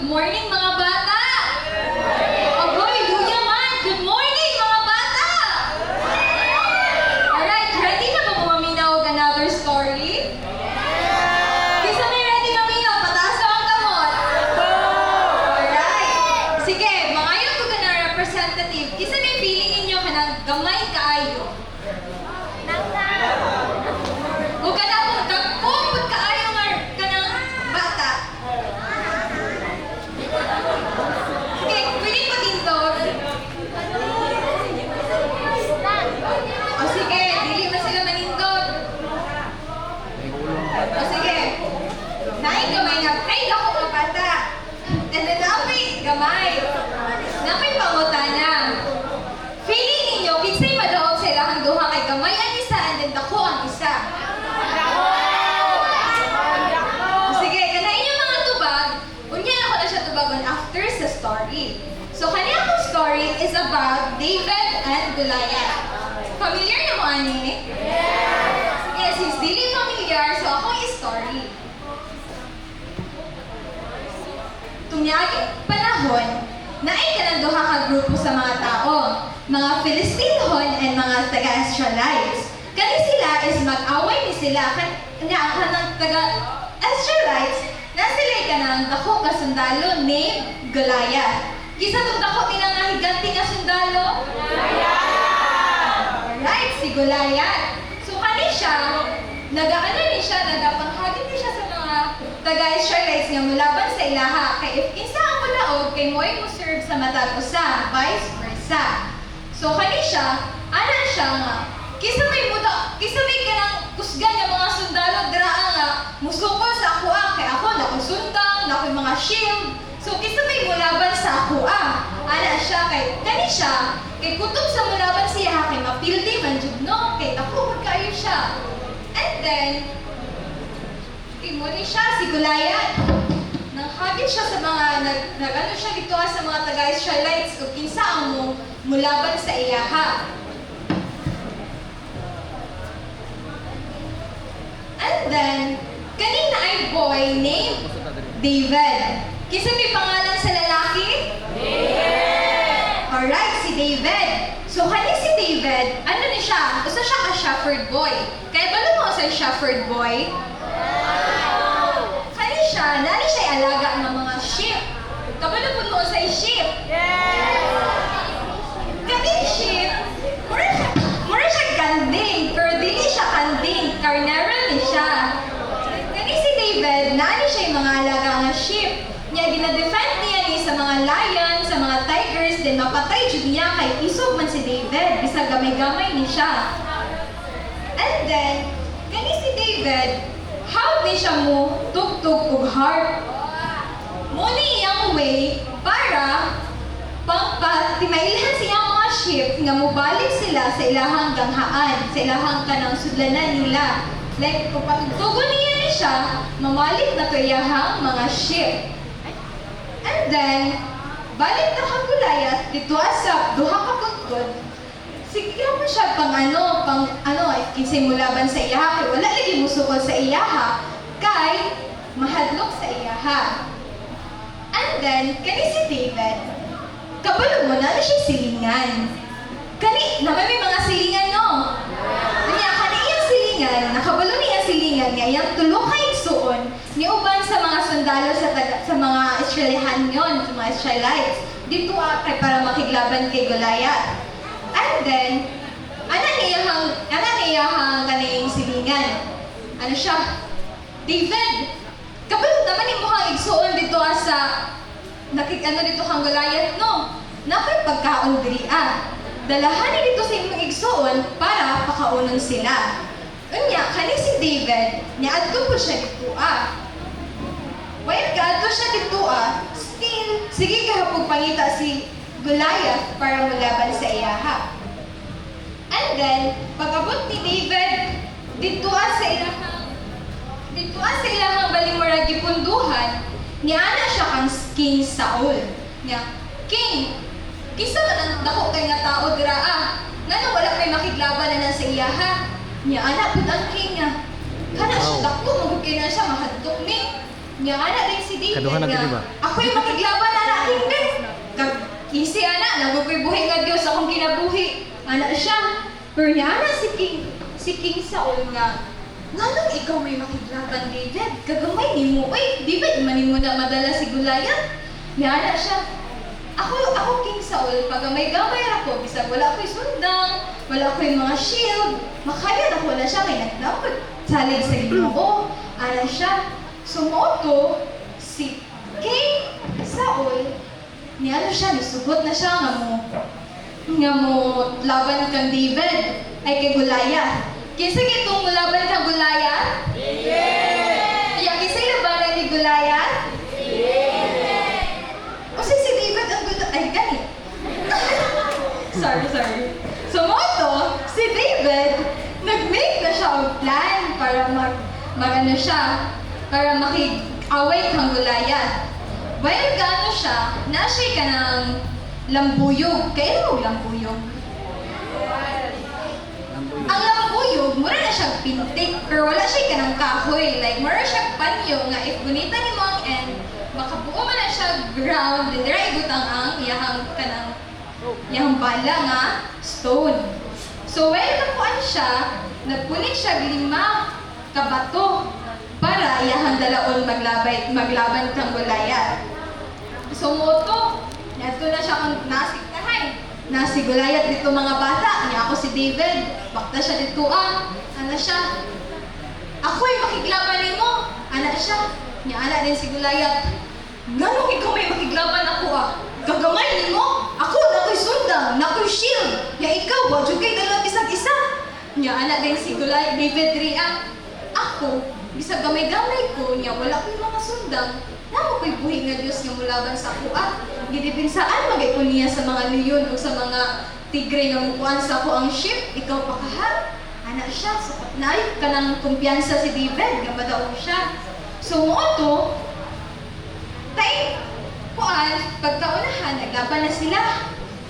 morning mga bata! Aboy, Luya man! Good morning mga bata! Alright, ready na ba maminaw og another story? Kisa may ready maminaw, pataas na ang kamot! Alright! Sige, mga yung ko na representative, kisa may feeling ninyo ka ng gamay kaayo. Huwag ka na mong dagpong pagkaayo nga ka ng bata. Okay, pwede pa dito. O sige, dili ba sila manindog? O sige. Naay gamay nga, ay ako mga bata. And then napay gamay. Napay pangutana. Feeling ninyo, kinsay madaog sa ilahang duha kay gamay ang isa and then dako ang isa. Sige, kana inyong mga tubag, unya ako na siya tubagon after sa story. So, kanya akong story is about David and Goliath. Familiar na mo, ani? Yes, he's really familiar, so akong story. Tunyagi panahon, naay ka ng duha ka grupo sa mga tao, mga Philistineon and mga taga-Israelites. Kani sila is mag-away ni sila, kanya ang kanang taga-Israelites, na sila ka ng dako ka sundalo named Goliath. Kisa itong dako nga higanti nga sundalo? Alright, si Goliath. So kani siya, nag-ano ni siya, nagapanghagit ni siya sa mga taga-Israelites nga mulaban sa ilaha. Kay if isa ang mulaog, kay mo'y mo serve sa matag usa, vice versa. So kani siya, ana siya nga, kisa may kanang kusgan nga mga sundalo draa nga, musukol sa ako kay ako nakusundang, nakoy mga shield. So kisa may mulaban sa ako ana siya kay kani siya, kay kutob sa mulaban siya kay mapildi man jud no, kay ako magkaayo siya. And then Kimuni siya, si Goliath. Nanghagit siya sa mga, nag-ano siya dito sa mga taga-Israelites kung kinsa ang mulaban sa iyaha. And then, kanina ay boy named David. Kinsa may pangalan sa lalaki? David! Alright, si David. So, kani si David, ano ni siya? Usa siya ka shepherd boy. Kaya balo mo sa shepherd boy? Kani siya, nani siya alaga ng mga sheep. Kabalo po mo sa sheep? Kani sheep, mura siya kanding, pero dili siya kanding, carnero ni siya. Kani si David, nani siya yung mga alaga ng sheep. Niya ginadefend niya ni sa mga lion, sa mga tigers, din mapatay jud niya kay isog man si David, bisag gamay-gamay ni siya. And then, kani si David, how di siya mo tugtog og harp. Muni iyang way para timailhan siyang mga sheep nga mobalik sila sa ilahang ganghaan, sa ilahang kanang sudlanan nila. Like, kung patugtugon niya siya, mamalik na to iyahang mga sheep. And then, balik na kang Goliath, dito sa duha ka pagkod, sige mo siya pang kinsay mulaban sa iyaha, kay wala lagi musukol sa iyaha, kay mahadlok sa iyaha. And then, kani si David, kabalo mo na siya silingan. Kani, naman may mga silingan, no? Kanya, kani iyang silingan, nakabalo niya silingan niya, iyang tulo ka igsuon, niuban sa mga sundalo sa mga Israelihanyon, sa mga Israelites, dito kay para makiglaban kay Goliath. And then, ana niyahang kaning silingan. Ano siya? David, kabalo naman yung mukhang igsuon dito sa dito kang Goliath, no? Nakoy pagkaon diri Dalahan ni dito sa imong igsuon para pakaunon sila. Unya, kani si David, niadto po siya dito While kaadto siya dito still, sige kahapog pangita si Goliath para mulaban sa iyaha. And then, pag-abot ni David, dito sa ilahang balimurag gipunduhan, niana siya kang King Saul. Niya, King, kisa man ang dako kay nga tao dira ngano wala kay makiglaban na sa iyaha. Niya, anak pud ang king niya. Kana siya dako, magkay na siya mahadtok ni. Nga ana din si David Kaduhan na gid ba? ako yung makiglaban na natin din. Kag easy ana, nagukoy buhi nga Dios akong kinabuhi. Ana siya. Pero niya ana si King Saul nga. Nganong ikaw may makiglaban, David? Kagamay ni mo. Uy, David, manin mo na madala si Goliath. Niya ana siya. Ako King Saul, pag may gamay ako, bisag wala ko'y sundang, wala ko'y mga shield, makayad ako na siya, may nagdampot. Salig sa Ginoo, ana siya. Sumoto, si King Saul, niya siya, nisugot na siya nga mo laban kang David, ay kay Goliath. Kinsa gitong laban kang Goliath? David! Kaya kinsa labanan ni Goliath? O si David ang gusto, ay ganit. sorry. Sumoto, si David, nag-make na siya ang plan para mag-ano siya, para makig-away kang Goliath. While gano siya, na-siya ka ng lambuyog. Kailan mo lambuyog? Ang lambuyog, mura na siyang pintik, pero wala siya ka ng kahoy. Like, mura siyang panyo nga if gunitan ni mo ang end, makabuo man na siya ground, then dira igutang ang iyahang bala nga stone. So, while nakuan siya, nagpunit siya 5 kabato para iyahang dalaon maglaban kang Goliath. So, moto, nato na siya kung nasiktahay. Nasi Goliath dito mga bata, niya ako si David, bakta siya dito ana siya. Ako'y makiglaban ni mo, ana siya. Niya ana din si Goliath. Nganong ikaw may makiglaban ako Gagamay ni mo, ako na ko'y sundang, na ko'y shield. Ya ikaw, wadyo kay dalawang isang isa. Niya ana din si Goliath, David ria. Ako, bisag gamay-gamay ko, niya wala ko'y mga sundang. Namo ko'y buhi nga Dios nga mulaban sa ako Gidipinsaan magay ko niya sa mga leon o sa mga tigre nga mukuan sa ako ang ship, ikaw pa kaha. Ana siya, sapat na ay kanang kumpiyansa si David, nga madaog siya. So mo to, pagkaunahan, naglaban na sila.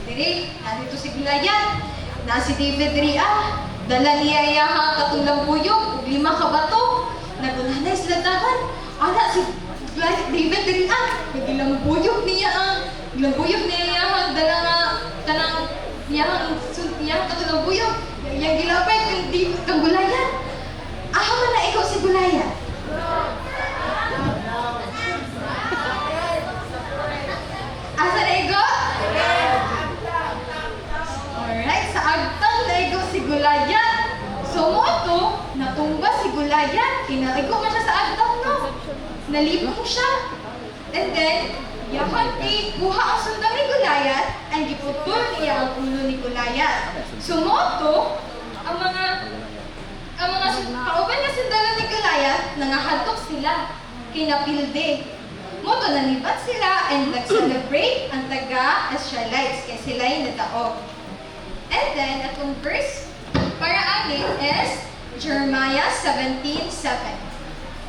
Diri, nandito si Goliath, na si David ria, dala niya iyaha katong lambuyog, 5 kabato, nagunanay sila laban. Ana si David ria, nagilambuyog niya iyahang dala nga, kanang iyahang katong lambuyog, iyang gilapay kang Goliath. Man na ikaw si Goliath. Asa na igo? Alright, sa agtang na igo si Goliath. So mo to, natumba si Goliath. Kinaigo man siya sa agtang, no? Nalipong siya. And then, yahan kuha ang sundang ni Goliath, ay giputol niya ang ulo ni Goliath. So mo to, ang mga kauban nga sundalo ni Goliath, nangahatok sila. Kinapilde. Moto nalipat sila and nag-celebrate ang taga-Israelites kaya sila'y nadaog. And then, atong verse para anin is Jeremiah 17:7.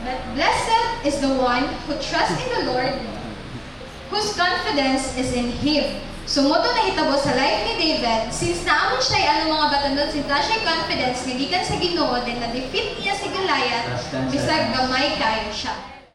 But blessed is the one who trusts in the Lord, whose confidence is in Him. So, moto na hitabo sa life ni David, since naamon siya ano mga batandod, since na siya confidence, nilikan sa Ginoo, then na-defeat niya si Goliath, bisag gamay kayo siya.